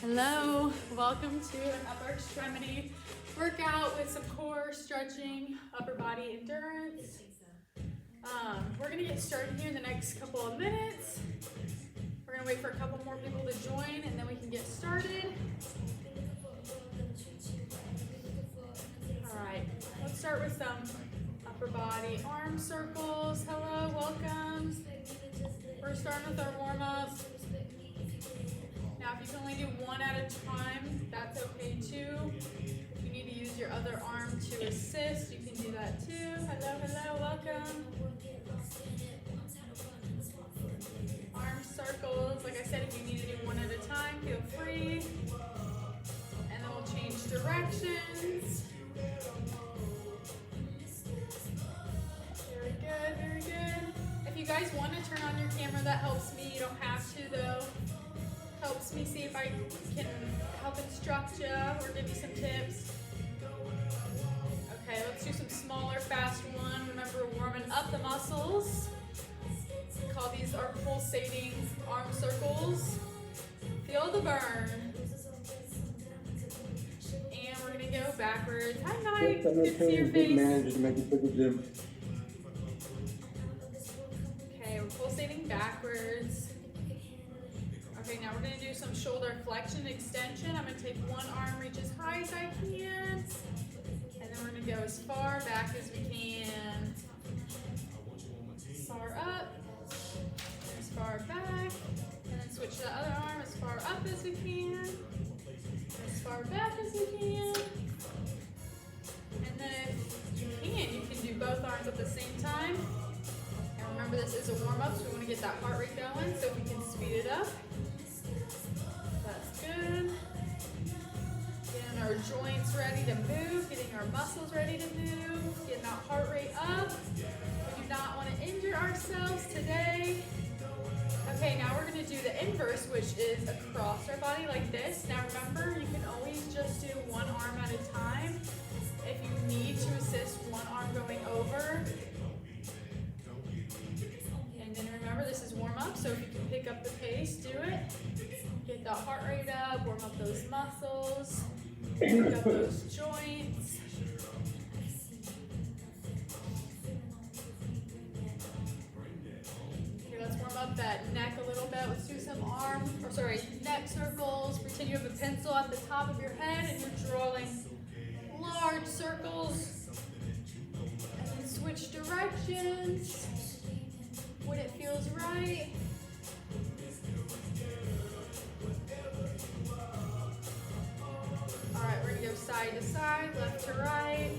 Hello, welcome to an upper extremity workout with some core stretching, upper body endurance. We're gonna get started here in the next couple of minutes. We're gonna wait for a couple more people to join and then we can get started. All right, let's start with some upper body arm circles. Hello, welcome. We're starting with our warm-up. Now, if you can only do one at a time, that's okay too. If you need to use your other arm to assist, you can do that too. Hello, welcome. Arm circles, like I said, if you need to do one at a time, feel free. And then we'll change directions. Very good, very good. If you guys want to turn on your camera, that helps me. You don't have to though. Helps me see if I can help instruct you or give you some tips. Okay, let's do some smaller, fast one. Remember, warming up the muscles. We call these our pulsating arm circles. Feel the burn. And we're gonna go backwards. Hi, Mike. Good to see your face. Okay, we're pulsating backwards. Okay, now we're going to do some shoulder flexion extension. I'm going to take one arm, reach as high as I can, and then we're going to go as far back as we can. As far up, as far back, and then switch to the other arm as far up as we can, as far back as we can. And then if you can do both arms at the same time. And remember, this is a warm-up, so we want to get that heart rate going, so we can speed it up. That's good. Getting our joints ready to move, getting our muscles ready to move, getting that heart rate up. We do not want to injure ourselves today. Okay, now we're going to do the inverse, which is across our body like this. Now remember, you can always just do one arm at a time. If you need to assist one arm going over. And then remember, this is warm up, so if you can pick up the pace, do it. Get that heart rate up, warm up those muscles, pick up those joints. Okay, let's warm up that neck a little bit. Let's do some neck circles. Pretend you have a pencil at the top of your head and you're drawing large circles. And then switch directions when it feels right. All right, we're gonna go side to side, left to right.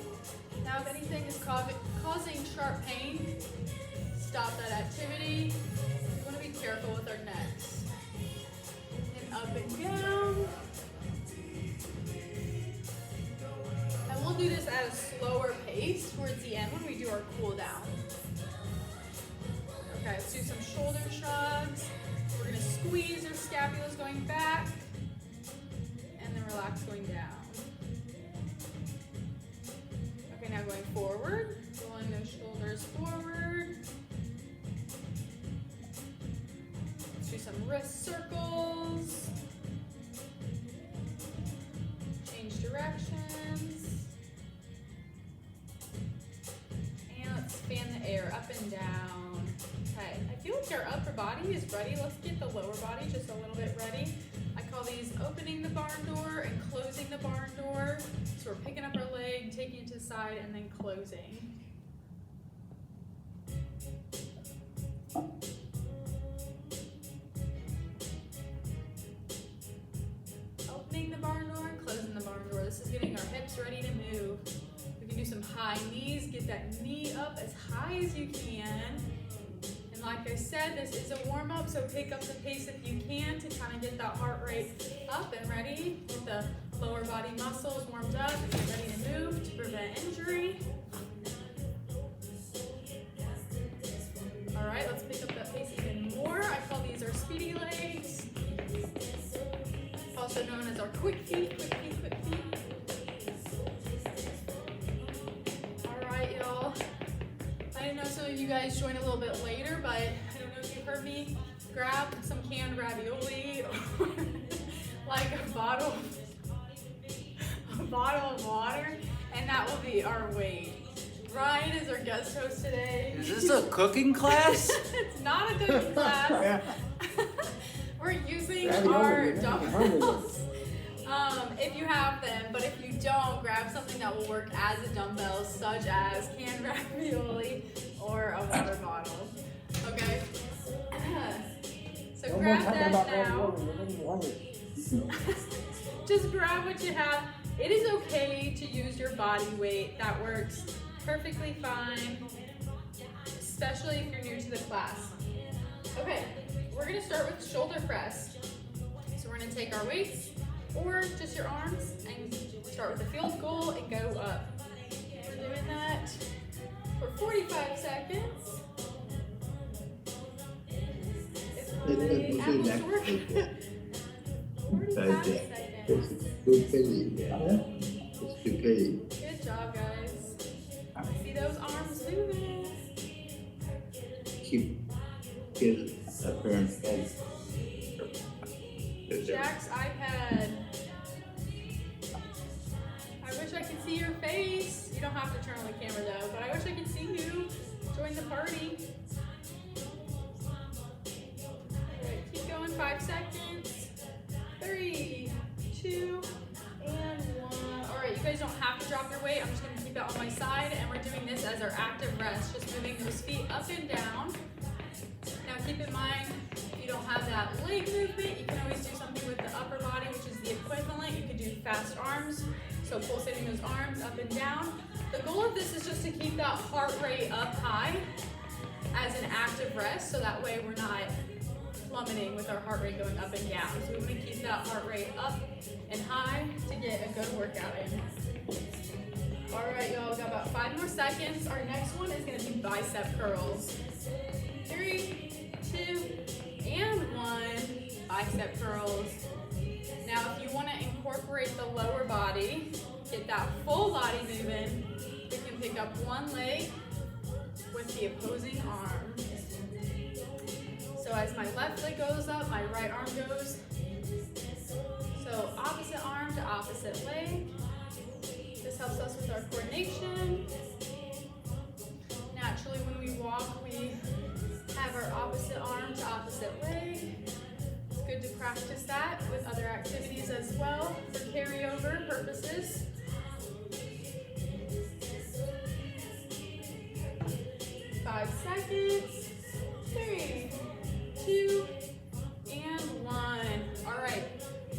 Now if anything is causing sharp pain, stop that activity. We wanna be careful with our necks. And up and down. And we'll do this at a slower pace towards the end when we do our cool down. Okay, let's do some shoulder shrugs. We're gonna squeeze our scapulas going back. And then relax going down. Okay, now going forward, rolling those shoulders forward. Let's do some wrist circles. Change directions. And let's fan the air up and down. Okay, I feel like our upper body is ready. Let's get the lower body just a little bit ready. I call these opening the barn door and closing the barn door. So we're picking up our leg, taking it to the side, and then closing. Opening the barn door and closing the barn door. This is getting our hips ready to move. We can do some high knees. Get that knee up as high as you can. Like I said, this is a warm-up, so pick up the pace if you can to kind of get that heart rate up and ready. Get the lower body muscles warmed up and get ready to move to prevent injury. All right, let's pick up that pace even more. I call these our speedy legs, also known as our quick feet, quick feet, quick feet. All right, y'all. I didn't know some of you guys joined a little bit later, but I don't know if you heard me grab some canned ravioli or like a bottle of water, and that will be our weight. Ryan is our guest host today. Is this a cooking class? It's not a cooking class. We're using our dumbbells. If you have them, but if you don't, grab something that will work as a dumbbell, such as canned ravioli or a water bottle. Okay? So grab that now. Just grab what you have. It is okay to use your body weight. That works perfectly fine, especially if you're new to the class. Okay, we're gonna start with shoulder press. So we're gonna take our weights or just your arms and start with a field goal and go up. We're doing that for 45 seconds. It's really almost working. 45 seconds. Good job, guys. See those arms moving. Keep his appearance head. Jack's iPad. I wish I could see your face. You don't have to turn on the camera though, but I wish I could see you. Join the party. Alright, keep going, 5 seconds. 3, 2, and 1. Alright, you guys don't have to drop your weight. I'm just gonna keep it on my side, and we're doing this as our active rest, just moving those feet up and down. Now keep in mind, if you don't have that leg movement, you can always do something with the upper body, which is the equivalent. You could do fast arms, so pulsating those arms up and down. The goal of this is just to keep that heart rate up high as an active rest, so that way we're not plummeting with our heart rate going up and down. So we want to keep that heart rate up and high to get a good workout in. All right, y'all, got about 5 more seconds. Our next one is going to be bicep curls. 3, 2, and 1. Bicep curls. Now, if you want to incorporate the lower body, get that full body moving, you can pick up one leg with the opposing arm. So as my left leg goes up, my right arm goes. So opposite arm to opposite leg. This helps us with our coordination. Naturally, when we walk, we have our opposite arm to opposite leg. It's good to practice that with other activities as well for carryover purposes. Five seconds. 3, 2, and 1. All right.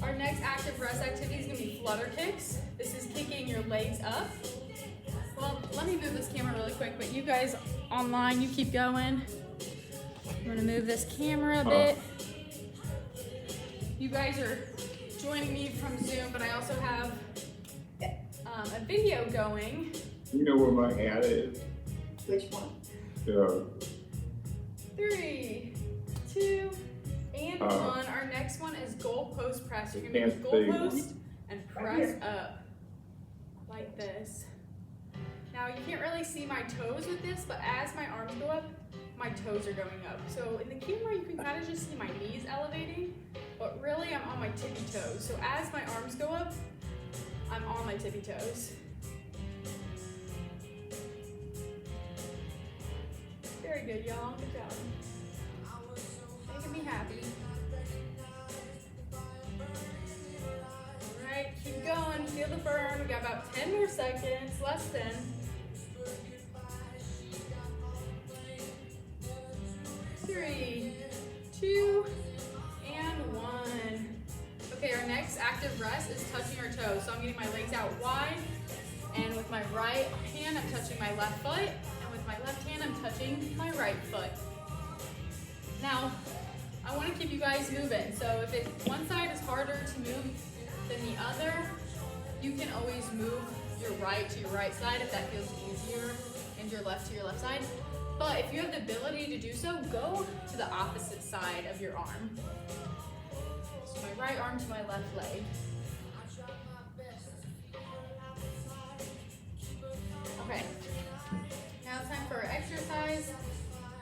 Our next active rest activity is going to be flutter kicks. This is kicking your legs up. Well, let me move this camera really quick, but you guys online, you keep going. I'm going to move this camera a bit. You guys are joining me from Zoom, but I also have a video going. You know where my hat is? Which one? 3, 2, and 1. Our next one is goal post press. You're going to do goal post and press up like this. Now you can't really see my toes with this, but as my arms go up, my toes are going up. So in the camera, you can kind of just see my knees elevating, but really I'm on my tippy toes. So as my arms go up, I'm on my tippy toes. Very good, y'all. Good job. Making me happy. All right, keep going. Feel the burn. We got about 10 more seconds. Less than. 3, 2, and 1. Okay, our next active rest is touching our toes. So I'm getting my legs out wide, and with my right hand, I'm touching my left foot, and with my left hand, I'm touching my right foot. Now, I want to keep you guys moving. So if one side is harder to move than the other, you can always move your right to your right side if that feels easier, and your left to your left side. But if you have the ability to do so, go to the opposite side of your arm. So my right arm to my left leg. Okay, now it's time for our exercise.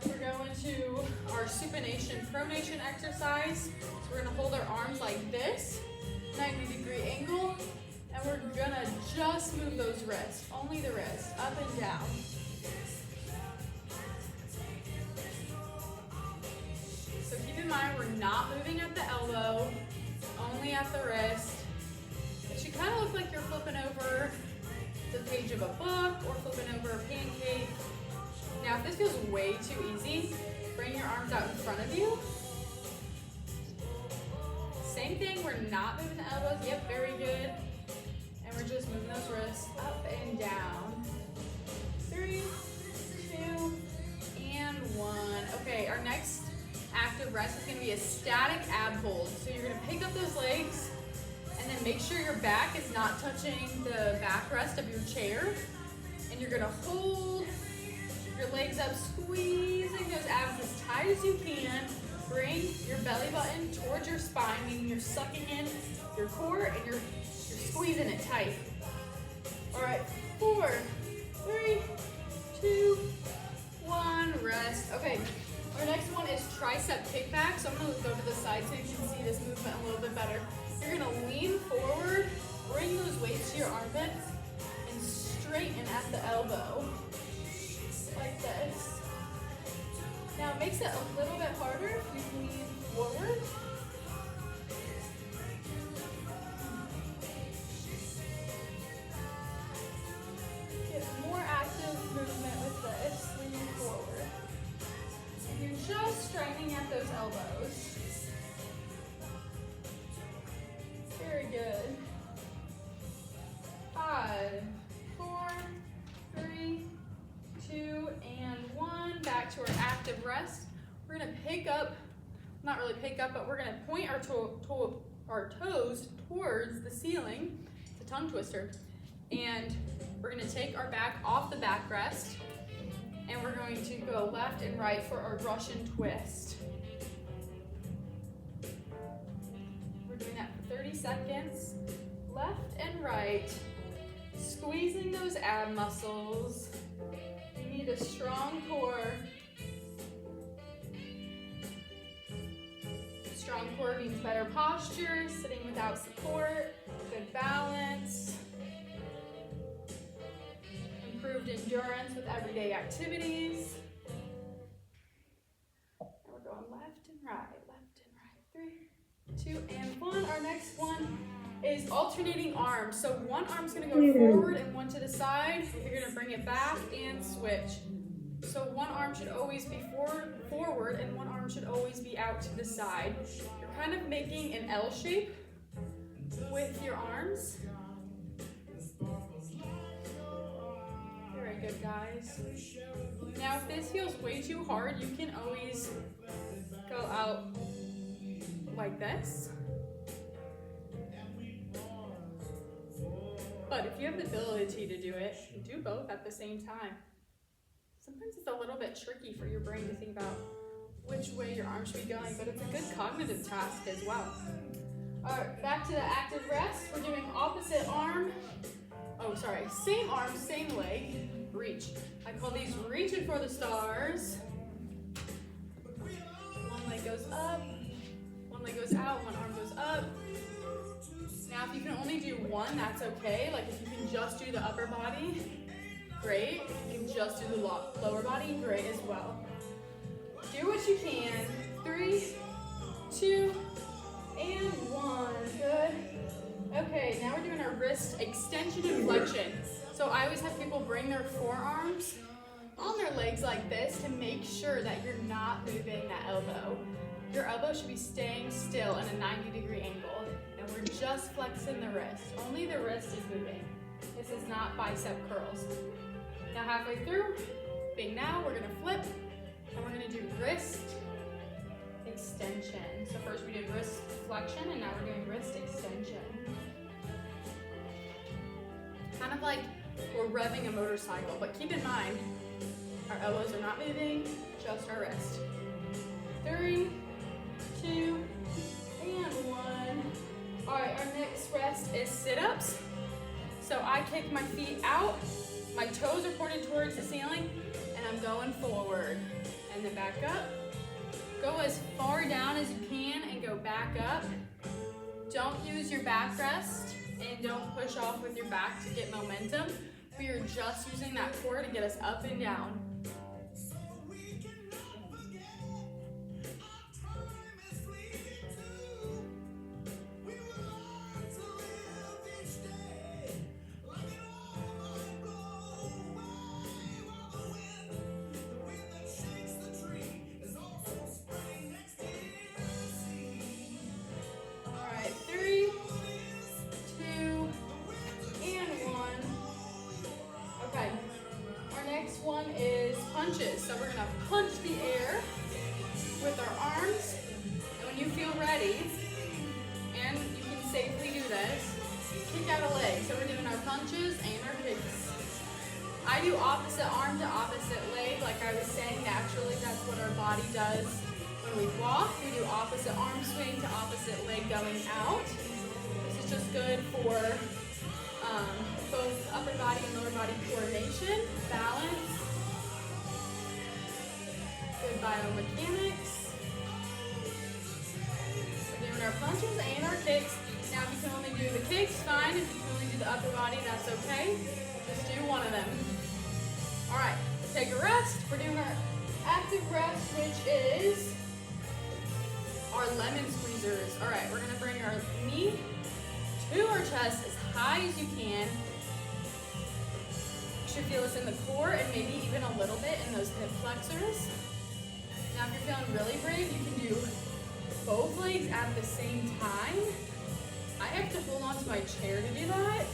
We're going to our supination pronation exercise. So we're gonna hold our arms like this, just move those wrists, only the wrist, up and down. So keep in mind, we're not moving at the elbow, only at the wrist. It should kind of look like you're flipping over the page of a book or flipping over a pancake. Now, if this feels way too easy, bring your arms out in front of you. Same thing, we're not moving the elbows. Yep, very good. And we're just moving those wrists up and down. 3, 2, and 1. Okay, our next active rest is gonna be a static ab hold. So you're gonna pick up those legs and then make sure your back is not touching the backrest of your chair. And you're gonna hold your legs up, squeezing those abs as tight as you can. Bring your belly button towards your spine, meaning you're sucking in your core and you're squeezing it tight. All right, 4, 3, 2, 1, rest. Okay, our next one is tricep kickback. So I'm gonna go to the side so you can see this movement a little bit better. You're gonna lean forward, bring those weights to your armpits, and straighten at the elbow, like this. Now it makes it a little bit harder if you lean forward. Get more active movement with this, leaning forward. And you're just straightening at those elbows. Very good. 5, 4, 3, 2, and 1. Back to our active rest. We're gonna pick up, not really pick up, but we're gonna point our toes towards the ceiling. It's a tongue twister. And we're gonna take our back off the backrest, and we're going to go left and right for our Russian twist. We're doing that for 30 seconds. Left and right, squeezing those ab muscles. You need a strong core. Strong core means better posture, sitting without support, good balance, improved endurance with everyday activities. And we're going left and right, 3, 2, and 1. Our next one is alternating arms. So one arm's gonna go forward and one to the side. You're gonna bring it back and switch. So one arm should always be forward and one arm should always be out to the side. You're kind of making an L shape with your arms. Very good, guys. Now, if this feels way too hard, you can always go out like this. But if you have the ability to do it, do both at the same time. Sometimes it's a little bit tricky for your brain to think about which way your arm should be going, but it's a good cognitive task as well. All right, back to the active rest. We're doing opposite arm. Oh, sorry, same arm, same leg. Reach. I call these reaching for the stars. One leg goes up, one leg goes out, one arm goes up. Now, if you can only do one, that's okay. Like if you can just do the upper body, great. If you can just do the lower body, great as well. Do what you can. 3, 2, and 1. Good. Okay, now we're doing our wrist extension and flexion. So I always have people bring their forearms on their legs like this to make sure that you're not moving that elbow. Your elbow should be staying still in a 90-degree angle. And we're just flexing the wrist. Only the wrist is moving. This is not bicep curls. Now halfway through, bing now, we're gonna flip and we're gonna do wrist extension. So first we did wrist flexion and now we're doing wrist extension. Kind of like we're revving a motorcycle, but keep in mind, our elbows are not moving, just our wrist. 3, 2, and 1. All right, our next rest is sit-ups. So I kick my feet out, my toes are pointed towards the ceiling, and I'm going forward. And then back up. Go as far down as you can and go back up. Don't use your backrest. and don't push off with your back to get momentum. We are just using that core to get us up and down. So we're gonna punch the air with our arms, and when you feel ready, and you can safely do this, kick out a leg. So we're doing our punches and our kicks. I do opposite arm to opposite leg, like I was saying, naturally that's what our body does when we walk. We do opposite arm swing to opposite leg going out. This is just good for both upper body and lower body coordination, balance, good biomechanics. We're doing our punches and our kicks. Now if you can only do the kicks, fine. If you can only do the upper body, that's okay. Just do one of them. All right, take a rest. We're doing our active rest, which is our lemon squeezers. All right, we're gonna bring our knee to our chest as high as you can. You should feel this in the core and maybe even a little bit in those hip flexors. Now if you're feeling really brave, you can do both legs at the same time. I have to hold on to my chair to do that.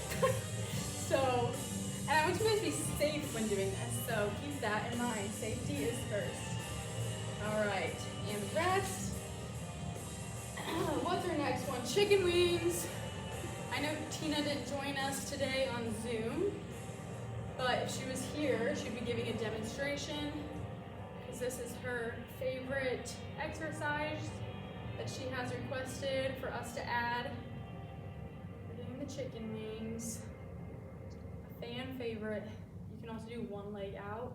And I want you guys to be safe when doing this, so keep that in mind. Safety is first. All right, and rest. What's our next one? Chicken wings. I know Tina didn't join us today on Zoom, but if she was here, she'd be giving a demonstration, because this is her favorite exercise that she has requested for us to add. We're doing the chicken wings. A fan favorite. You can also do one leg out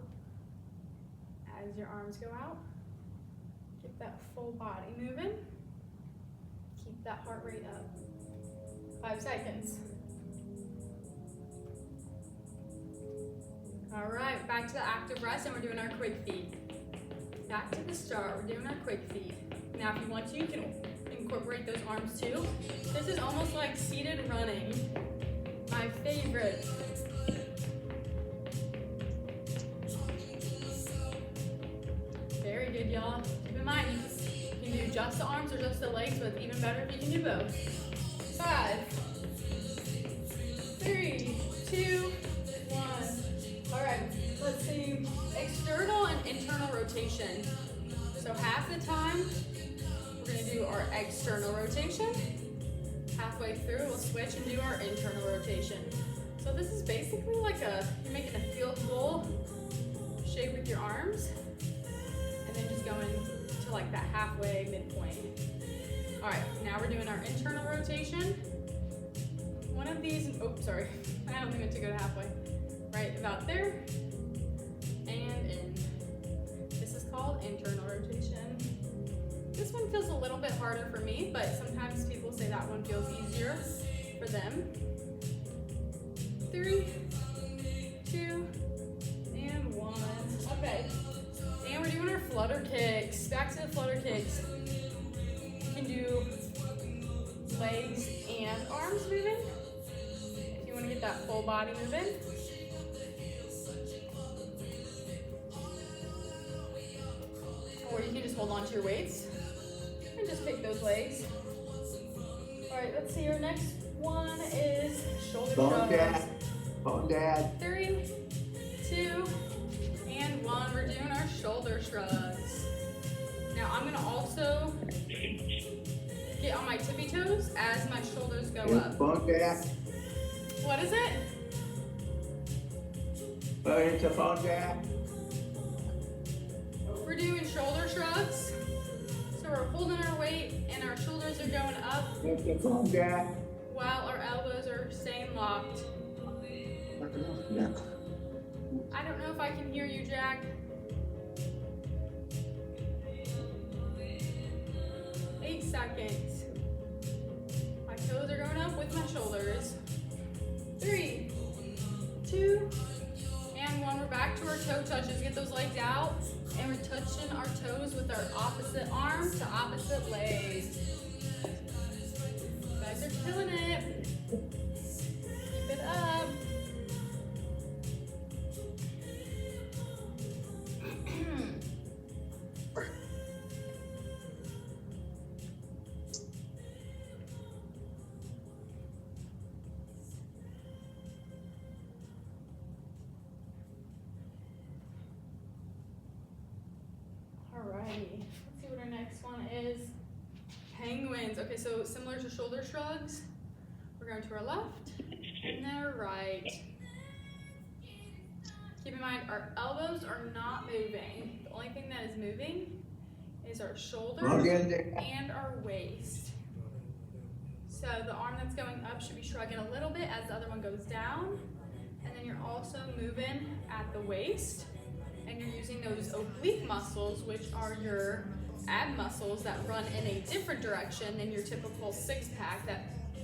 as your arms go out. Get that full body moving. Keep that heart rate up. 5 seconds. All right, back to the active rest, and we're doing our quick feet. Back to the start, we're doing our quick feet. Now if you want to, you can incorporate those arms too. This is almost like seated running. My favorite. Very good, y'all. Keep in mind, you can do just the arms or just the legs, but even better if you can do both. 5, 3, 2, 1. All right, let's see. External and internal rotation. So half the time, we're gonna do our external rotation. Halfway through, we'll switch and do our internal rotation. So this is basically like you're making a field goal shape with your arms, and then just going to like that halfway midpoint. All right, now we're doing our internal rotation. One of these, oh, sorry, I don't think I took it halfway. Right about there, and in. This is called internal rotation. This one feels a little bit harder for me, but sometimes people say that one feels easier for them. 3, 2, and 1. Okay, and we're doing our flutter kicks. Back to the flutter kicks. You can do legs and arms moving if you want to get that full body moving. Or you can just hold on to your weights and just kick those legs. All right, let's see. Our next one is shoulder shrugs. Phone dad. 3, 2, and 1. We're doing our shoulder shrugs. Now I'm gonna also get on my tippy toes as my shoulders go up. Phone dad. What is it? It's a phone dad. We're doing shoulder shrugs. So we're holding our weight and our shoulders are going up It's a phone dad. while our elbows are staying locked. I don't know if I can hear you, Jack. 8 seconds. My toes are going up with my shoulders. touching our toes with our opposite arm to opposite leg. You guys are killing it. Keep it up. Alrighty, let's see what our next one is. Penguins. Okay, so similar to shoulder shrugs, we're going to our left and then our right. Keep in mind, our elbows are not moving. The only thing that is moving is our shoulders and our waist. So the arm that's going up should be shrugging a little bit as the other one goes down. And then you're also moving at the waist. And you're using those oblique muscles, which are your ab muscles that run in a different direction than your typical six-pack that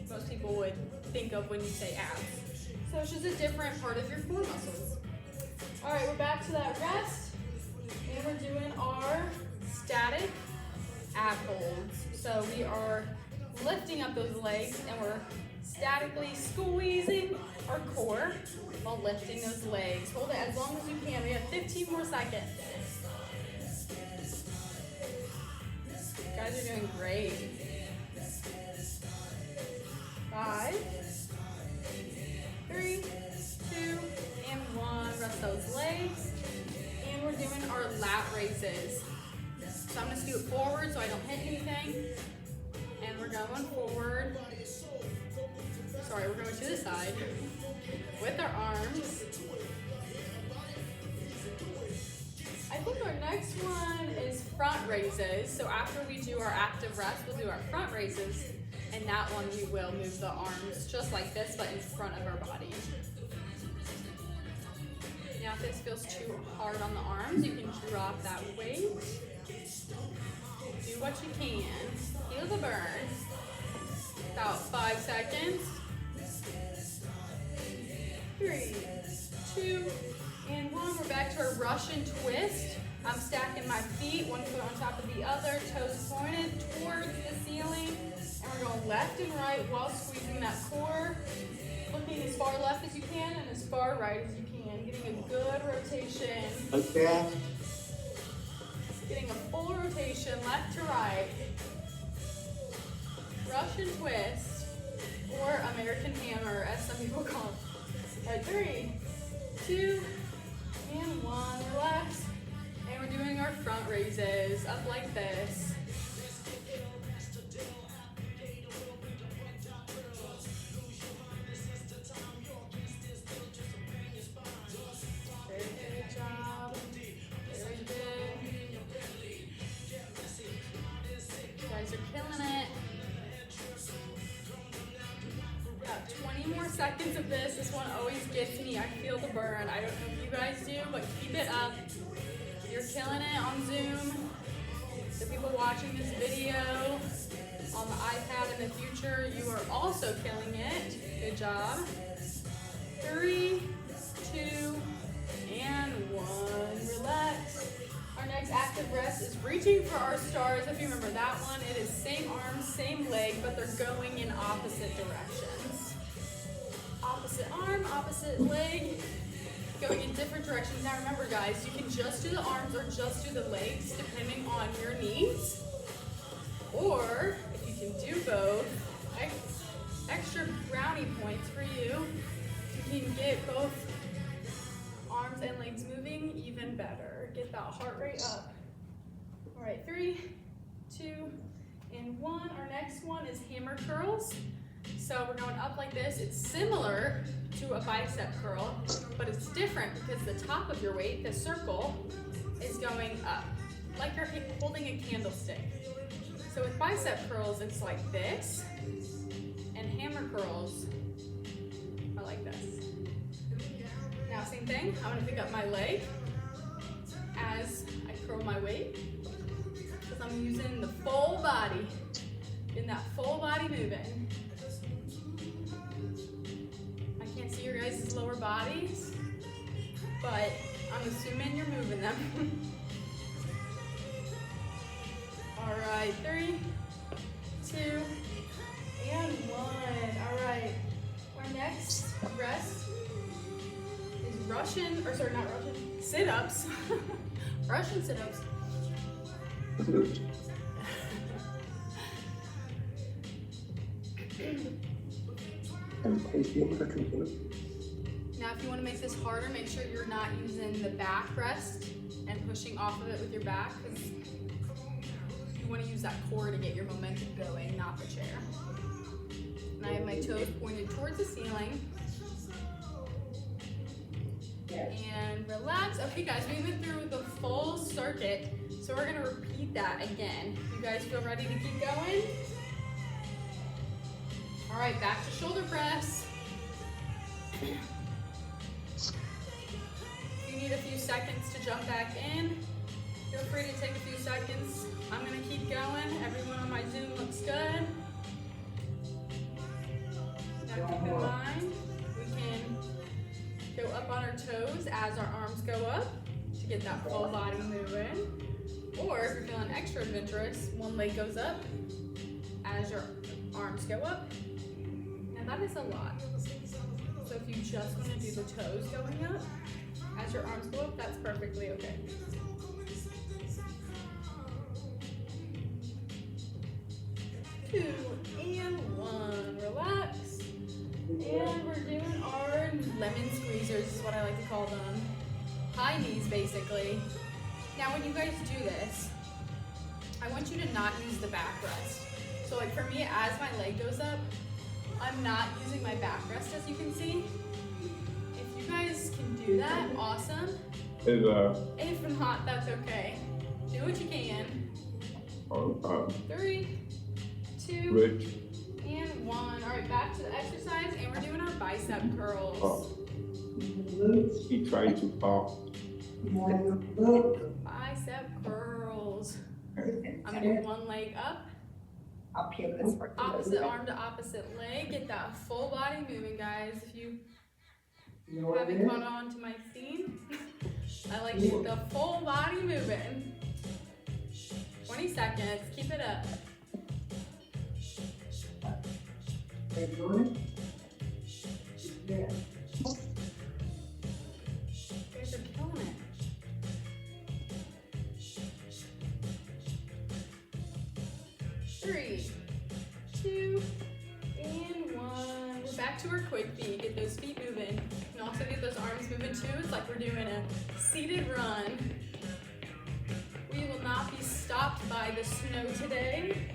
most people would think of when you say abs. So it's just a different part of your core muscles. All right, we're back to that rest, and we're doing our static ab holds. So we are lifting up those legs, and we're statically squeezing our core while lifting those legs. Hold it as long as you can. We have 15 more seconds. You guys are doing great. 5, 3, 2, and 1. Rest those legs. And we're doing our lat raises. So I'm going to scoot forward so I don't hit anything. And we're going forward. Sorry, we're going to the side with our arms. I think our next one is front raises. So after we do our active rest, we'll do our front raises. And that one we will move the arms just like this, but in front of our body. Now if this feels too hard on the arms, you can drop that weight. Do what you can. Feel the burn. About 5 seconds. 3, 2, and 1. We're back to our Russian twist. I'm stacking my feet, one foot on top of the other, toes pointed towards the ceiling. And we're going left and right while squeezing that core. Looking as far left as you can and as far right as you can. Getting a good rotation. Okay. Getting a full rotation left to right. Russian twist, or American hammer, as some people call it. All right, 3, 2, and 1. Relax. And we're doing our front raises up like this. Very good job. Very good. You guys are killing it. About 20 more seconds of this. This one always gets me. I feel the burn. I don't know if you guys do, but keep it up. You're killing it on Zoom. The people watching this video on the iPad in the future, you are also killing it. Good job. 3, 2, and 1. Relax. Our next active rest is reaching for our stars. If you remember that one, it is same arm, same leg, but they're going in opposite directions. Opposite arm, opposite leg, going in different directions. Now remember guys, you can just do the arms or just do the legs depending on your needs. Or if you can do both, extra brownie points for you. You can get both arms and legs moving even better. Get that heart rate up. All right, 3, 2, and 1. Our next one is hammer curls. So we're going up like this. It's similar to a bicep curl, but it's different because the top of your weight, the circle, is going up, like you're holding a candlestick. So with bicep curls, it's like this, and hammer curls are like this. Now same thing, I'm gonna pick up my leg as I curl my weight, because I'm using the full body, in that full body movement. I can't see your guys' lower bodies, but I'm assuming you're moving them. All right, 3, 2, and 1. All right, our next rest is sit-ups. Russian sit-ups. Now, if you want to make this harder, make sure you're not using the back rest and pushing off of it with your back, because you want to use that core to get your momentum going, not the chair. And I have my toes pointed towards the ceiling. And relax. Okay, guys, we went through the full circuit, so we're gonna repeat that again. You guys feel ready to keep going? All right, back to shoulder press. If you need a few seconds to jump back in, feel free to take a few seconds. I'm gonna keep going. Everyone on my Zoom looks good. Now keep in mind, we can go up on our toes as our arms go up to get that full body moving. Or if you're feeling extra adventurous, one leg goes up as your arms go up. Now that is a lot. So if you just want to do the toes going up as your arms go up, that's perfectly okay. Two and one, relax. And we're doing our lemon squeezers, is what I like to call them. High knees, basically. Now, when you guys do this, I want you to not use the back rest. So like for me, as my leg goes up, I'm not using my back rest, as you can see. If you guys can do that, awesome. If not, that's okay. Do what you can. 3, 2, and 1. All right, back to the exercise, and we're doing our bicep curls. He tried to talk. Bicep curls. I'm gonna do one leg up. Opposite arm to opposite leg. Get that full body moving, guys. If you haven't caught on to my theme, I like to get the full body moving. 20 seconds. Keep it up. You guys are killing it. Three, 2, and 1. We're back to our quick feet. Get those feet moving. You can also get those arms moving too. It's like we're doing a seated run. We will not be stopped by the snow today.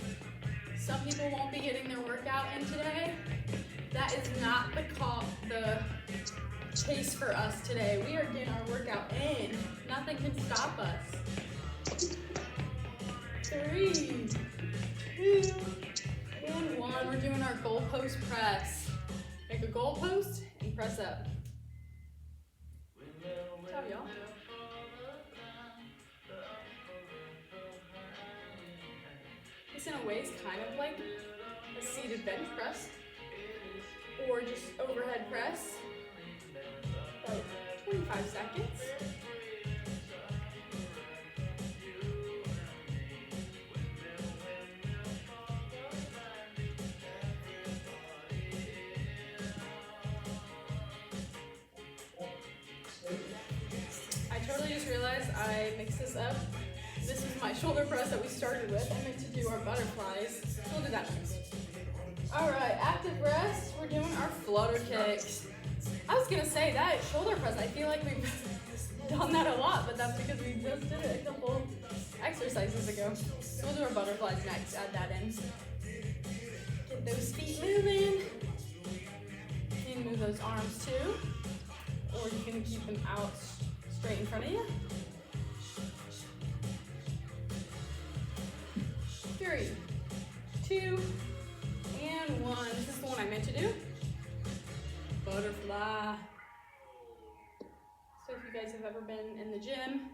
Some people won't be getting their workout in today. That is not the case for us today. We are getting our workout in. Nothing can stop us. 3, 2, and 1. We're doing our goalpost press. Make a goalpost and press up. Good job, y'all. This in a way is kind of like a seated bench press or just overhead press. About 25 seconds. I totally just realized I mixed this up. This is my shoulder press that we started with. I meant to do our butterflies. We'll do that next. All right, active rest. We're doing our flutter kicks. I was gonna say that shoulder press, I feel like we've done that a lot, but that's because we just did it a couple exercises ago. So we'll do our butterflies next, add that in. Get those feet moving. You can move those arms too, or you can keep them out straight in front of you. 3, 2, and 1. This is the one I meant to do. Butterfly. So if you guys have ever been in the gym,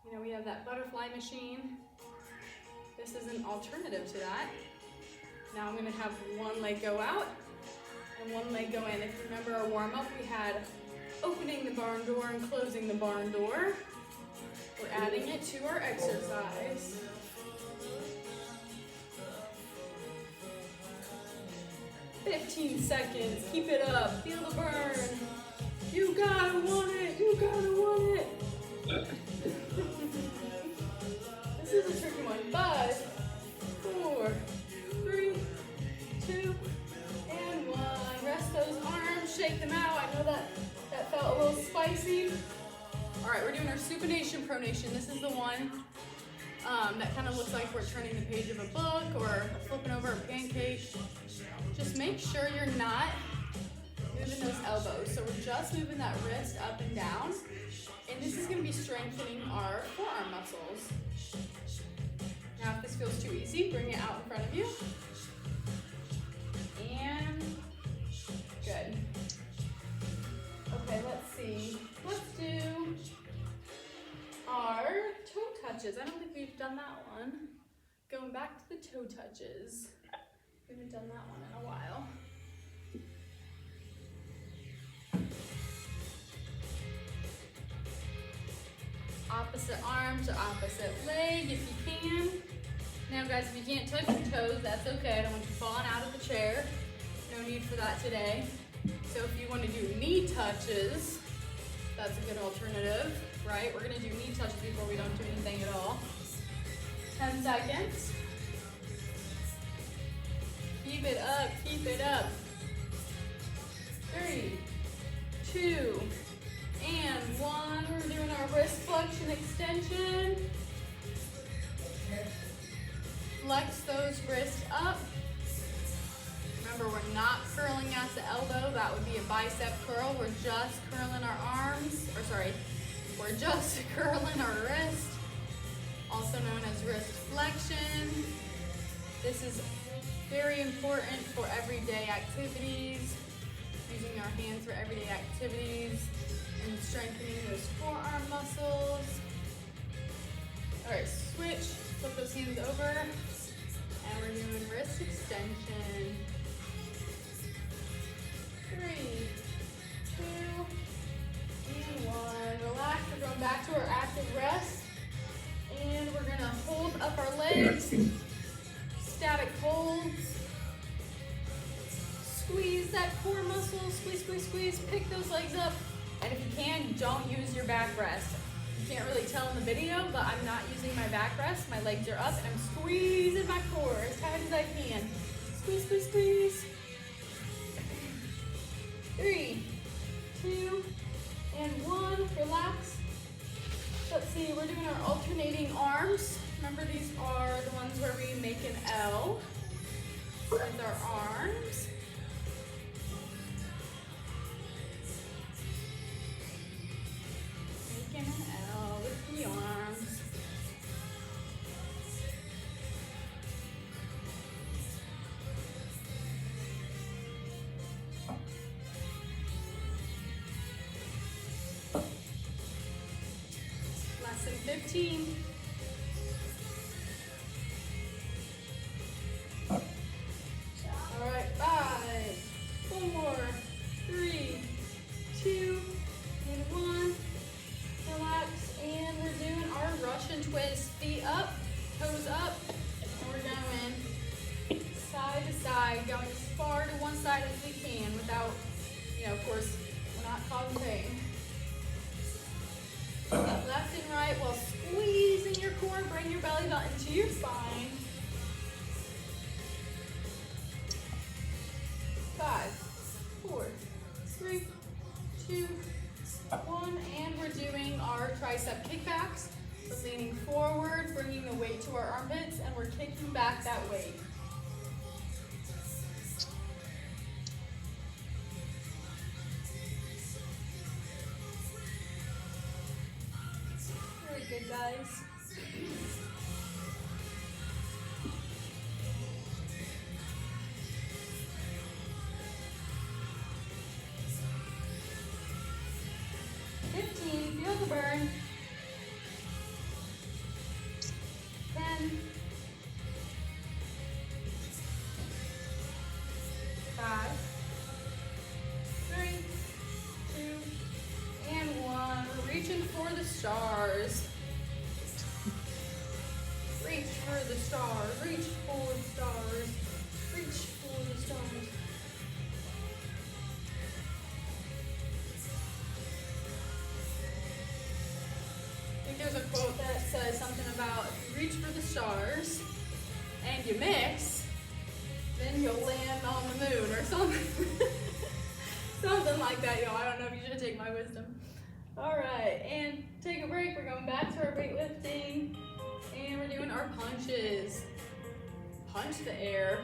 you know we have that butterfly machine. This is an alternative to that. Now I'm going to have one leg go out and one leg go in. If you remember our warm-up, we had opening the barn door and closing the barn door. We're adding it to our exercise. 15 seconds. Keep it up. Feel the burn. You gotta want it. You gotta want it. This is a tricky one. 5, 4, 3, 2, and 1. Rest those arms. Shake them out. I know that felt a little spicy. All right, we're doing our supination pronation. This is the one that kind of looks like we're turning the page of a book or flipping over a pancake. Just make sure you're not moving those elbows. So we're just moving that wrist up and down. And this is going to be strengthening our forearm muscles. Now if this feels too easy, bring it out in front of you. And good. Okay, let's see. Let's do our toe touches. I don't think we've done that one. Going back to the toe touches. We haven't done that one in a while. Opposite arm to opposite leg if you can. Now guys, if you can't touch your toes, that's okay. I don't want you falling out of the chair. No need for that today. So if you want to do knee touches, that's a good alternative, right? We're gonna do knee touches before we don't do anything at all. 10 seconds. Keep it up, keep it up. 3, 2, and 1. We're doing our wrist flexion extension. Flex those wrists up. Remember, we're not curling at the elbow. That would be a bicep curl. We're just curling our arms, we're just curling our wrist, also known as wrist flexion. This is very important for everyday activities, using our hands for everyday activities and strengthening those forearm muscles. All right, switch, flip those hands over, and we're doing wrist extension. 3, 2, and 1. Relax, we're going back to our active rest. And we're gonna hold up our legs, static holds. Squeeze that core muscle, squeeze, squeeze, squeeze. Pick those legs up. And if you can, don't use your back rest. You can't really tell in the video, but I'm not using my back rest. My legs are up and I'm squeezing my core as tight as I can. Squeeze, squeeze, squeeze. 3, 2, and 1. Relax. Let's see, we're doing our alternating arms. Remember, these are the ones where we make an L with our arms. Making an L with the arms. Lesson 15. All right, 5, 4, 3, 2, and 1. Relax, and we're doing our Russian twist. Feet up, toes up, and we're going side to side, going as far to one side as we can without, of course, we're not causing pain. Left and right while squeezing your core. Bring your belly button to your spine. 5, 4, 3, 2, 1, and we're doing our tricep kickbacks. We're leaning forward, bringing the weight to our armpits, and we're kicking back that weight. Very good, guys. Feel the burn. 10, 5, 3, 2, and 1. We're reaching for the stars. Reach for the stars. Reach for the stars. Reach for the stars. about, if you reach for the stars and you mix, then you'll land on the moon or something. Something like that, y'all. I don't know if you should take my wisdom. All right, and take a break. We're going back to our weightlifting, and we're doing our punches. Punch the air,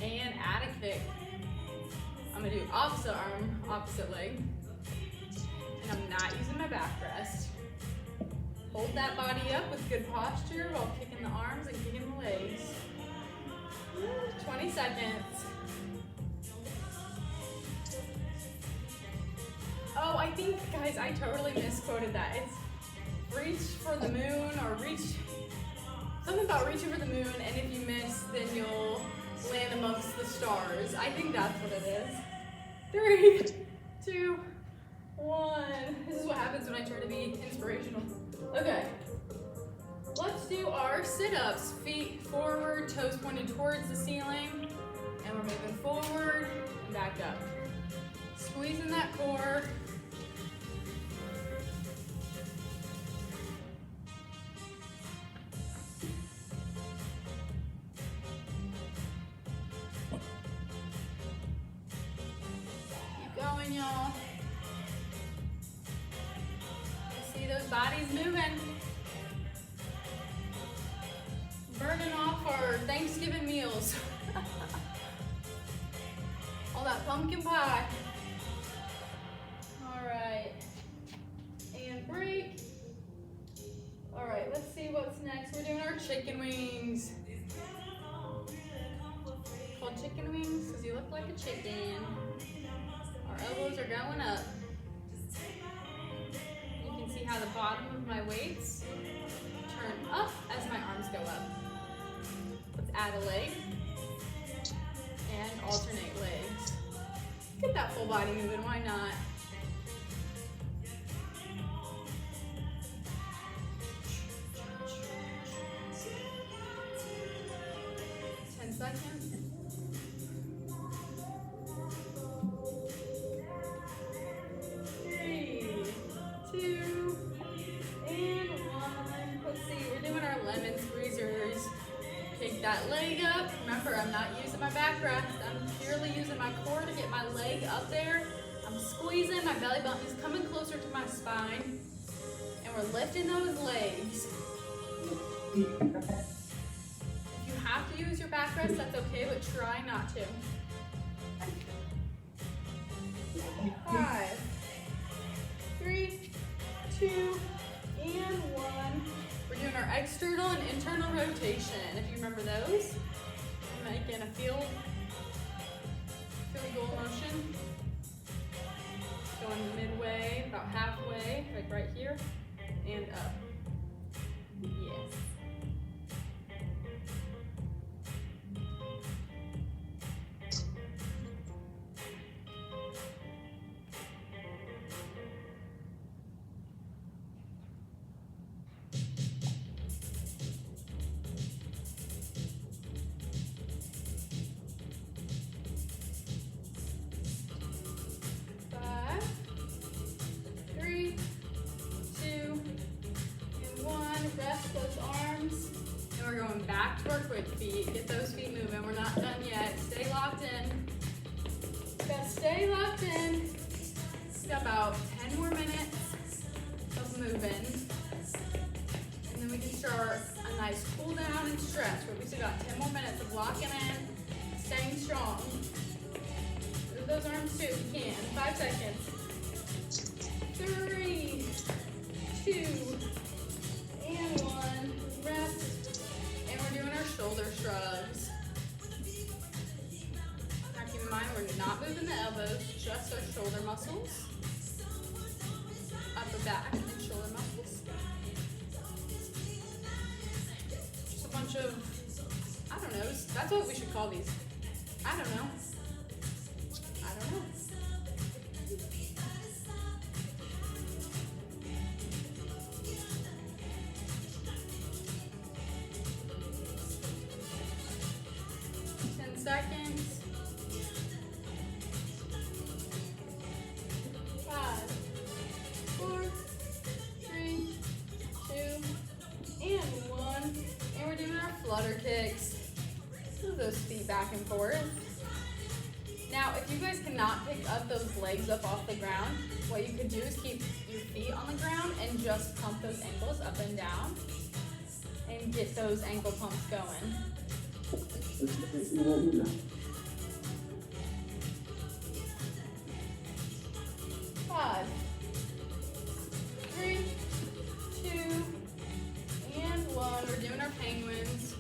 and add a kick. I'm gonna do opposite arm, opposite leg, and I'm not using my back rest. Hold that body up with good posture while kicking the arms and kicking the legs. 20 seconds. Oh, I think, guys, I totally misquoted that. It's reach for the moon or reach, something about reaching for the moon, and if you miss, then you'll land amongst the stars. I think that's what it is. 3, 2, 1. This is what happens when I try to be inspirational. Okay. Let's do our sit-ups. Feet forward, toes pointed towards the ceiling, and we're moving forward and back up. Squeezing that core. Keep going, y'all. See those bodies moving. Burning off our Thanksgiving meals. All that pumpkin pie. All right, and break. All right, let's see what's next. We're doing our chicken wings. Called chicken wings because you look like a chicken. Our elbows are going up. You can see how the bottom of my weights turn up as my arms go up. Let's add a leg and alternate legs. Get that full body moving, why not? 10 seconds. 3, 2, and 1. Let's see, we're doing our lemon squeezers. Kick that leg up. Remember, I'm not using my back rest. I'm purely using my core to get my leg up there. I'm squeezing, my belly button is coming closer to my spine. And we're lifting those legs. If you have to use your back rest, that's okay, but try not to. 5, 3, 2, and 1. We're doing our external and internal rotation. If you remember those, I'm making a field goal motion. Going midway, about halfway, like right here, and up. Yes. Back to our quick feet. Get those feet moving. We're not done yet. Stay locked in. Just stay locked in. We've got about 10 more minutes of moving. And then we can start a nice cool down and stretch. But we still got 10 more minutes of locking in, staying strong. Move those arms too if you can. 5 seconds. 3, 2, and 1. Rest. We're doing our shoulder shrugs. Now keep in mind, we're not moving the elbows, just our shoulder muscles. Upper back and shoulder muscles. Just a bunch of, I don't know, that's what we should call these. I don't know. I don't know. 10 seconds. 5, 4, 3, 2, back and forth. Now, if you guys cannot pick up those legs up off the ground, what you could do is keep your feet on the ground and just pump those ankles up and down and get those ankle pumps going. 5, 3, 2, and 1. We're doing our penguins.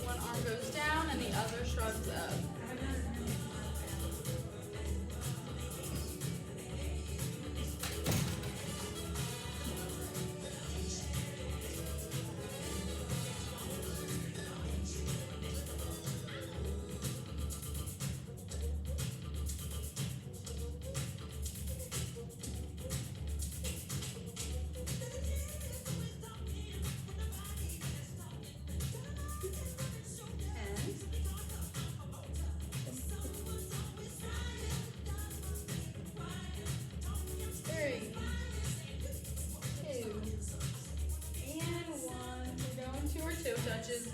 One arm goes down and the other shrugs up.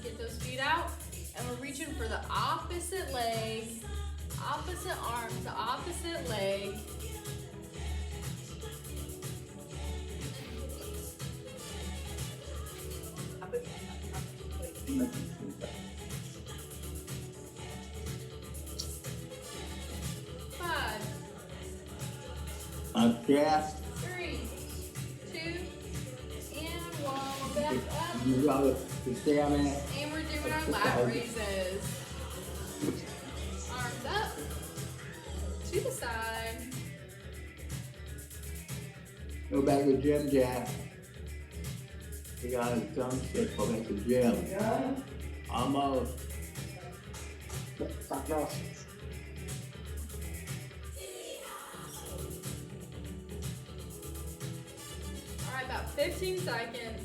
Get those feet out, and we're reaching for the opposite leg, opposite arm to opposite leg. Five, Jack. 3, 2, and 1. We're back up. You gotta stay on that. And we're doing our lat raises. Arms up, to the side. Go back to the gym, Jack. You got a dumb shit. Go back to the gym. Yeah. Almost. Alright, about 15 seconds.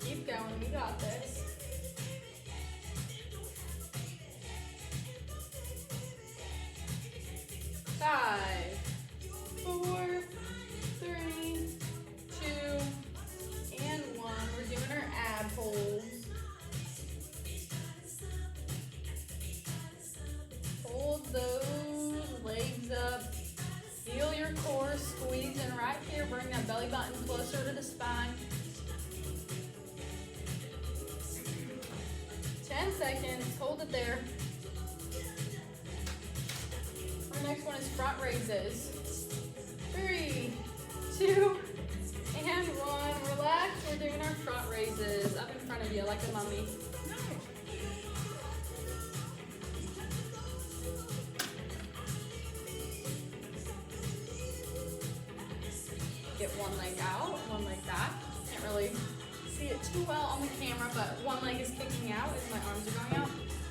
Keep going, we got this. Five, 4, 3, 2, and 1. We're doing our ab holds. Hold those legs up. Feel your core squeezing right here. Bring that belly button closer to the spine. 10 seconds. Hold it there. Our next one is front raises. 3, 2, and 1. Relax. We're doing our front raises up in front of you like a mummy. Get one leg out, one leg back. Can't really see it too well on the camera, but one leg is kicking out as my arms are going out.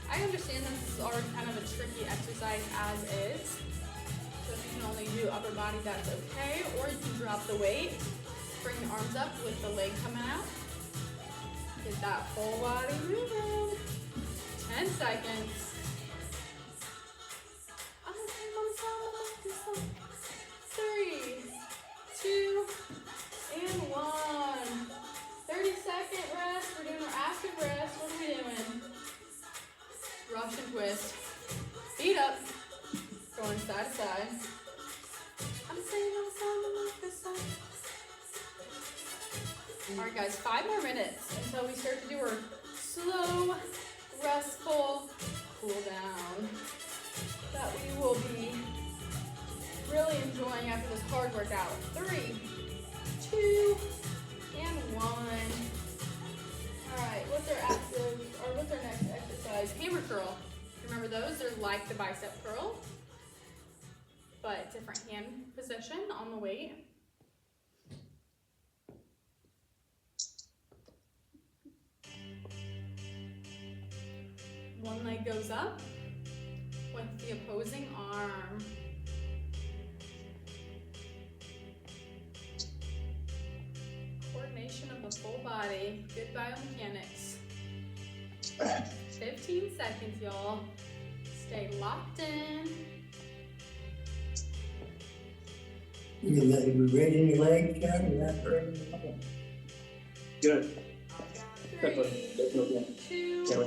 I understand this is already kind of a tricky exercise as is. So if you can only do upper body, that's okay. Or you can drop the weight, bring the arms up with the leg coming out. Get that full body moving. 10 seconds. 3, 2, and 1. 30-second rest. We're doing our active rest. What are we doing? Russian twist. Feet up. Going side to side. I'm saying on the side of this side. Alright guys, 5 more minutes until we start to do our slow, restful cool down that we will be really enjoying after this hard workout. 3, 2, and 1. Alright, what's our next exercise? Hammer curl. Remember those? They're like the bicep curl, but different hand position on the weight. One leg goes up with the opposing arm. Coordination of the full body. Good biomechanics. 15 seconds, y'all. Stay locked in. You raising your leg, Kevin? That's right. Good. two, Yeah.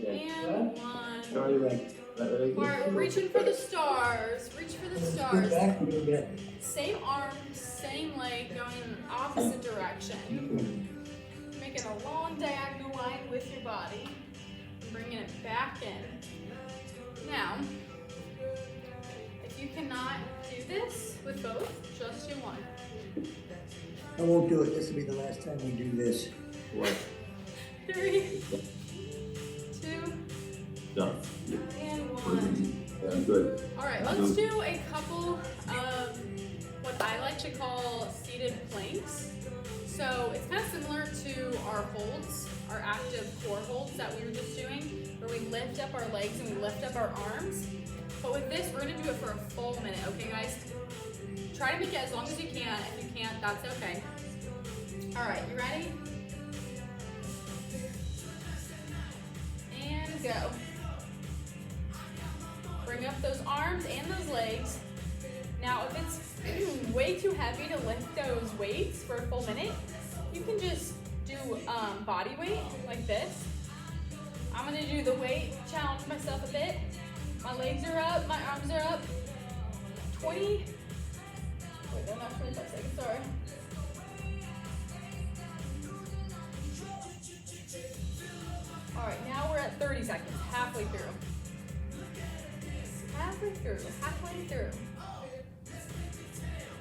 and one. Sorry, like, Alright, we're reaching for the stars. Reach for the Scoot stars. back a little bit. Same arm, same leg, going in opposite direction. Making a long diagonal line with your body. And bringing it back in. Now, if you cannot do this with both, just do one. I won't do it. This will be the last time we do this. What? 3, 2, Done. and 1. Yeah, good. Alright, let's do a couple of what I like to call seated planks. So it's kind of similar to our holds, our active core holds that we were just doing, where we lift up our legs and we lift up our arms. But with this, we're gonna do it for a full minute, okay guys? Try to make it as long as you can. If you can't, that's okay. Alright, you ready? And go. Bring up those arms and those legs. Now, if it's way too heavy to lift those weights for a full minute, you can just do body weight like this. I'm gonna do the weight, challenge myself a bit. My legs are up, my arms are up. 20, wait, no, not 25 seconds, sorry. All right, now we're at 30 seconds, halfway through. Halfway through.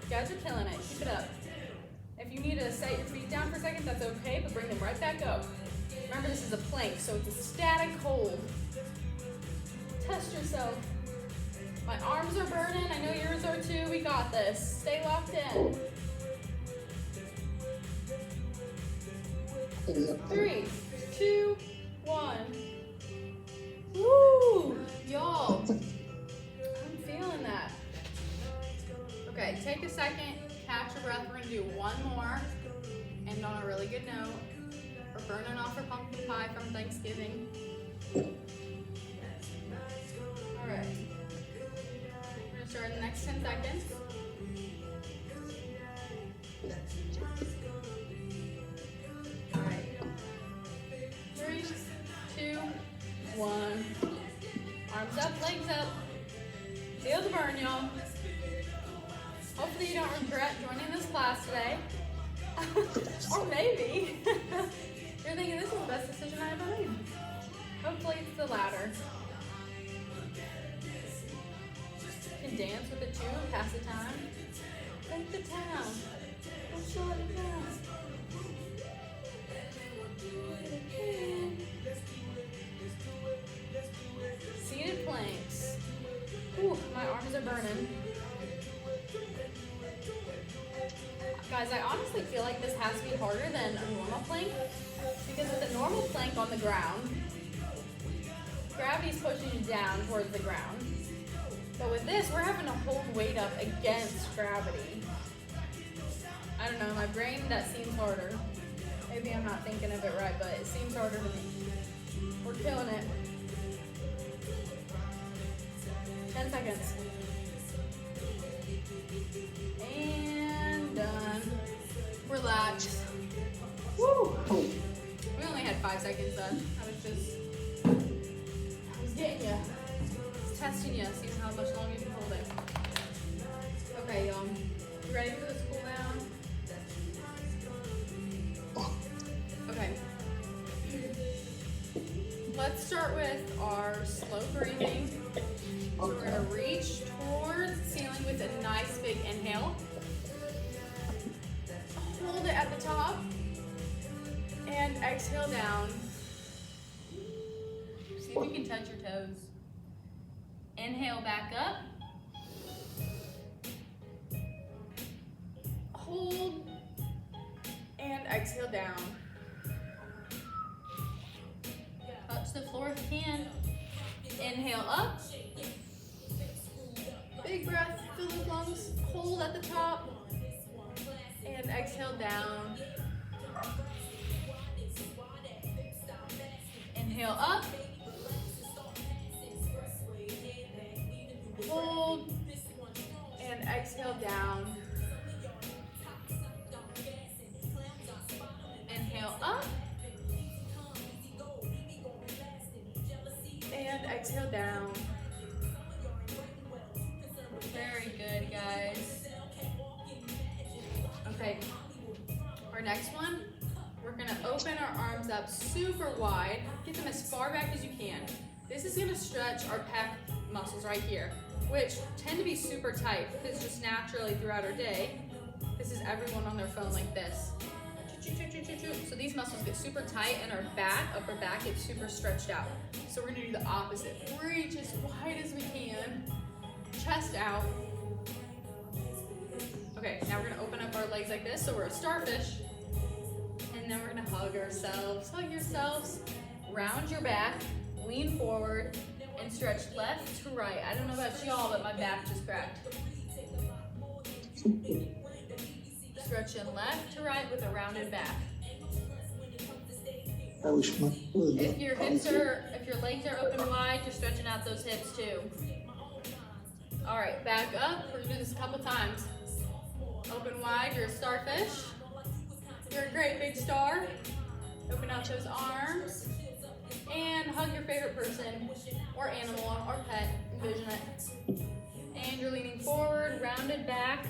You guys are killing it, keep it up. If you need to set your feet down for a second, that's okay, but bring them right back up. Remember, this is a plank, so it's a static hold. Test yourself. My arms are burning, I know yours are too, we got this. Stay locked in. 3, 2, 1. Woo! Y'all, I'm feeling that. Okay, take a second, catch your breath. We're gonna do one more. End on a really good note. We're burning off our pumpkin pie from Thanksgiving. Alright. We're gonna start in the next 10 seconds. Alright. 3, 2, 1. Arms up, legs up. Feel the burn, y'all. Hopefully you don't regret joining this class today. Or maybe you're thinking this is the best decision I ever made. Hopefully it's the latter. You can dance with it too and pass the time. Take the town. Don't shut it down. Seated planks. Ooh, my arms are burning. Guys, I honestly feel like this has to be harder than a normal plank, because with a normal plank on the ground, gravity's pushing you down towards the ground. But with this, we're having to hold weight up against gravity. I don't know, my brain, that seems harder. Maybe I'm not thinking of it right, but it seems harder to me. We're killing it. 10 seconds. And done. Relax. Woo! We only had 5 seconds done. I was getting you. I was testing you, seeing how much longer you can hold it. Okay, y'all. You ready for this cool down? Okay. Let's start with our slow breathing. So we're gonna reach towards the ceiling with a nice big inhale. Hold it at the top. And exhale down. See if you can touch your toes. Inhale back up. Hold. And exhale down. Touch the floor if you can. Inhale up. Big breath, fill those lungs. Hold at the top. And exhale down. Inhale up. Hold. And exhale down. Inhale up. Very good, guys. Okay, our next one, we're gonna open our arms up super wide. Get them as far back as you can. This is gonna stretch our pec muscles right here, which tend to be super tight because just naturally throughout our day, this is everyone on their phone like this. So these muscles get super tight and our back, upper back, gets super stretched out. So we're gonna do the opposite. Reach as wide as we can, chest out. Okay, now we're gonna open up our legs like this, so we're a starfish. And then we're gonna hug ourselves. Hug yourselves, round your back, lean forward, and stretch left to right. I don't know about y'all, but my back just cracked. Stretching left to right with a rounded back. If your legs are open wide, you're stretching out those hips too. All right, back up. We're gonna do this a couple times. Open wide, you're a starfish. You're a great big star. Open out those arms. And hug your favorite person, or animal, or pet. Envision it. And you're leaning forward, rounded back.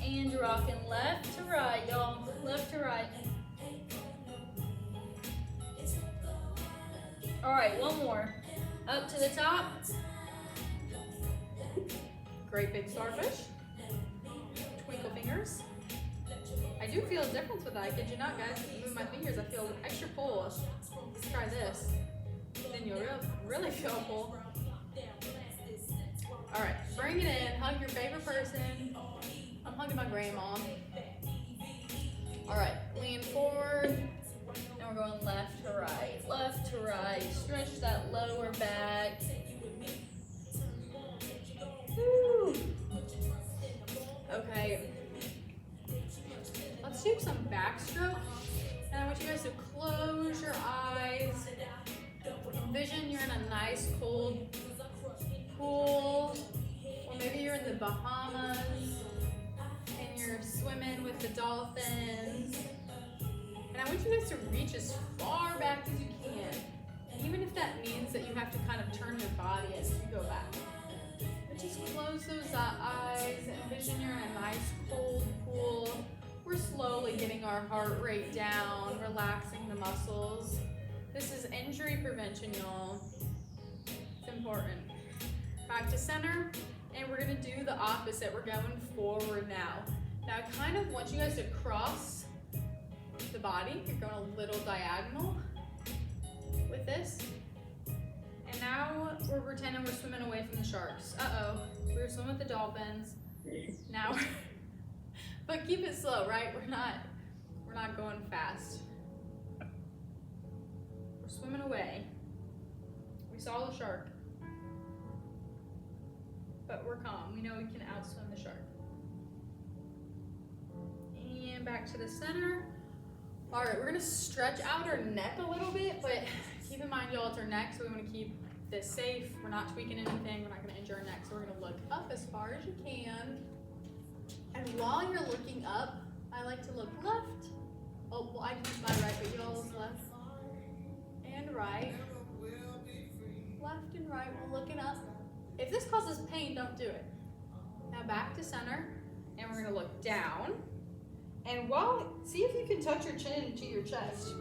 And you're rocking left to right, y'all. Left to right. All right, one more. Up to the top. Great big starfish. Twinkle fingers. I do feel a difference with that. I kid you not, guys. Move my fingers, I feel an extra pull. Let's try this. Then you'll really feel a pull. All right, bring it in. Hug your favorite person. I'm hugging my grandma. All right, lean forward. Now we're going left to right. Left to right. Stretch that lower back. Woo. Okay. Let's do some backstroke. And I want you guys to close your eyes. Envision you're in a nice cold pool. Or maybe you're in the Bahamas and you're swimming with the dolphins. And I want you guys to reach as far back as you can. Even if that means that you have to kind of turn your body as you go back. But just close those eyes. Envision you're in a nice cold pool. We're slowly getting our heart rate down, relaxing the muscles. This is injury prevention, y'all. It's important. Back to center, and we're gonna do the opposite. We're going forward now. Now I kind of want you guys to cross the body. You're going a little diagonal with this. And now we're pretending we're swimming away from the sharks. Uh-oh, we were swimming with the dolphins. Now, but keep it slow, right? We're not going fast. We're swimming away. We saw the shark. But we're calm. We know we can outswim the shark. And back to the center. All right, we're gonna stretch out our neck a little bit, but keep in mind, y'all, it's our neck, so we wanna keep this safe. We're not tweaking anything. We're not gonna injure our neck, so we're gonna look up as far as you can. And while you're looking up, I like to look left. Oh, well, I can use my right, but y'all's left and right. Left and right, we're looking up. If this causes pain, don't do it. Now back to center, and we're gonna look down. And see if you can touch your chin into your chest.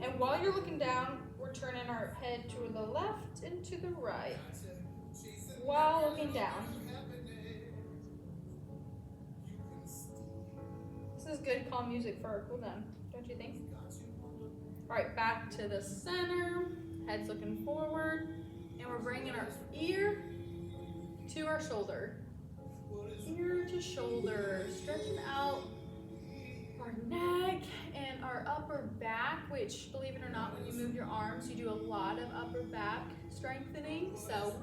And while you're looking down, we're turning our head to the left and to the right while looking down. This is good calm music for our cool down, don't you think? All right, back to the center, head's looking forward, and we're bringing our ear to our shoulder. Ear to shoulder, stretching out our neck and our upper back, which, believe it or not, when you move your arms, you do a lot of upper back strengthening. So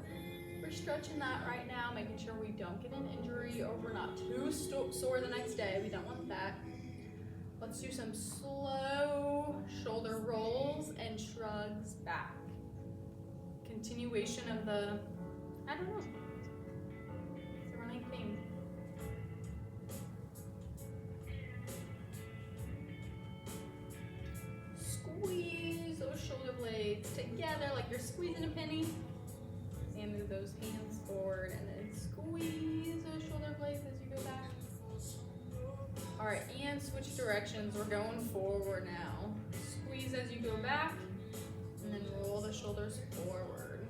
we're stretching that right now, making sure we don't get an injury or we're not too sore the next day. We don't want that. Let's do some slow shoulder rolls and shrugs back. Continuation of the, I don't know, it's a running theme. Squeeze those shoulder blades together like you're squeezing a penny. And move those hands forward and then squeeze those shoulder blades as you go back. Alright, and switch directions. We're going forward now. Squeeze as you go back, and then roll the shoulders forward.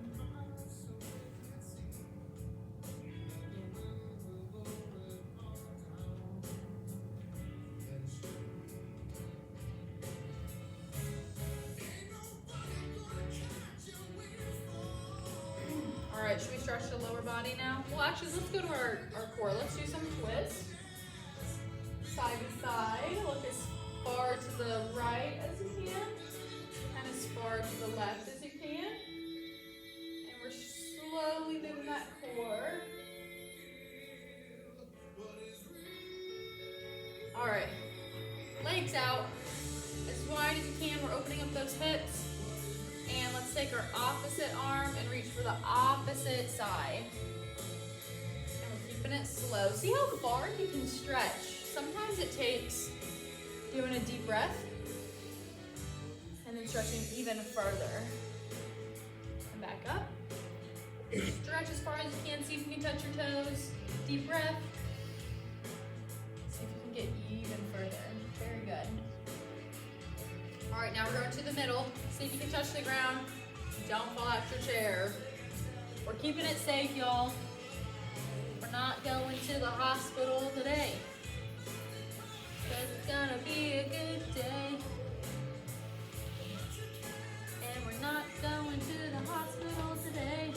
Alright, should we stretch the lower body now? Well, actually, let's go to our core. Let's do some twists. Side to side. Look as far to the right as you can, and as far to the left as you can. And we're slowly doing that core. Alright, legs out as wide as you can. We're opening up those hips. And let's take our opposite arm and reach for the opposite side. And we're keeping it slow. See how far you can stretch. Sometimes it takes doing a deep breath and then stretching even further. And back up. Stretch as far as you can. See if you can touch your toes. Deep breath. See if you can get even further. Very good. All right, now we're going to the middle. See if you can touch the ground. Don't fall out your chair. We're keeping it safe, y'all. We're not going to the hospital today. 'Cause it's gonna be a good day. And we're not going to the hospital today.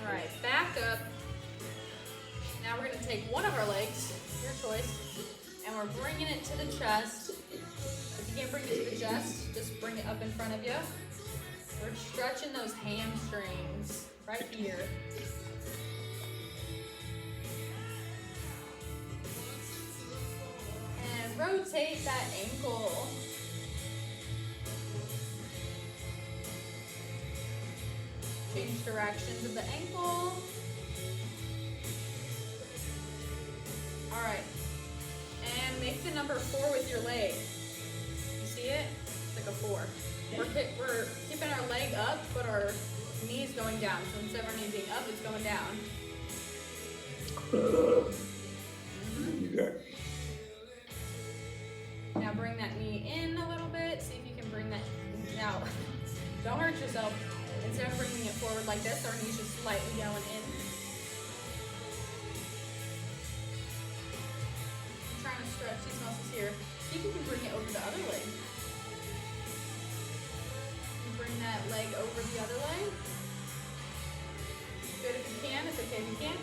All right, back up. Now we're gonna take one of our legs, your choice, and we're bringing it to the chest. If you can't bring it to the chest, just bring it up in front of you. We're stretching those hamstrings right here. And rotate that ankle. Change directions of the ankle. All right, and make the number 4 with your leg. You see it? It's like a 4. We're keeping our leg up, but our knee is going down. So instead of our knee being up, it's going down. Now bring that knee in a little bit. See if you can bring that out. Don't hurt yourself. Instead of bringing it forward like this, our knee's just slightly going in. Trying to stretch these muscles here. See if you can bring it over the other leg. You bring that leg over the other leg. Good if you can, it's okay if you can't.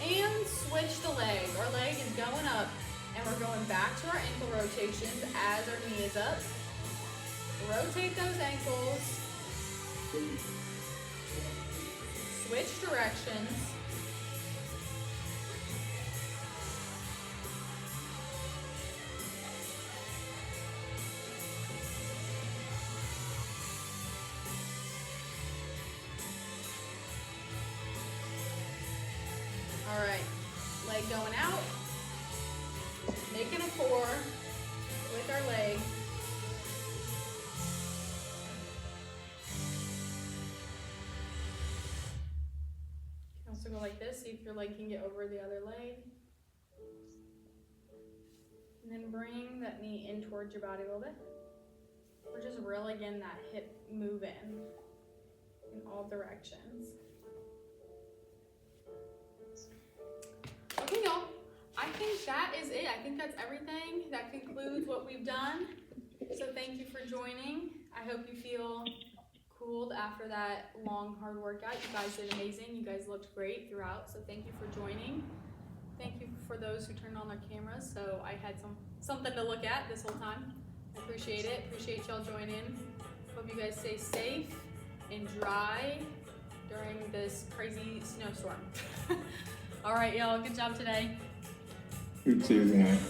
And switch the leg. Our leg is going up and we're going back to our ankle rotations as our knee is up. Rotate those ankles. Switch directions. All right, leg going out, making a 4 with our leg. You can also go like this, see if your leg can get over the other leg. And then bring that knee in towards your body a little bit. We're just really getting that hip move in all directions. Okay, y'all, I think that is it. I think that's everything. That concludes what we've done. So thank you for joining. I hope you feel cooled after that long, hard workout. You guys did amazing. You guys looked great throughout. So thank you for joining. Thank you for those who turned on their cameras. So I had something to look at this whole time. I appreciate it. Appreciate y'all joining. Hope you guys stay safe and dry during this crazy snowstorm. All right, y'all. Good job today. You too, man.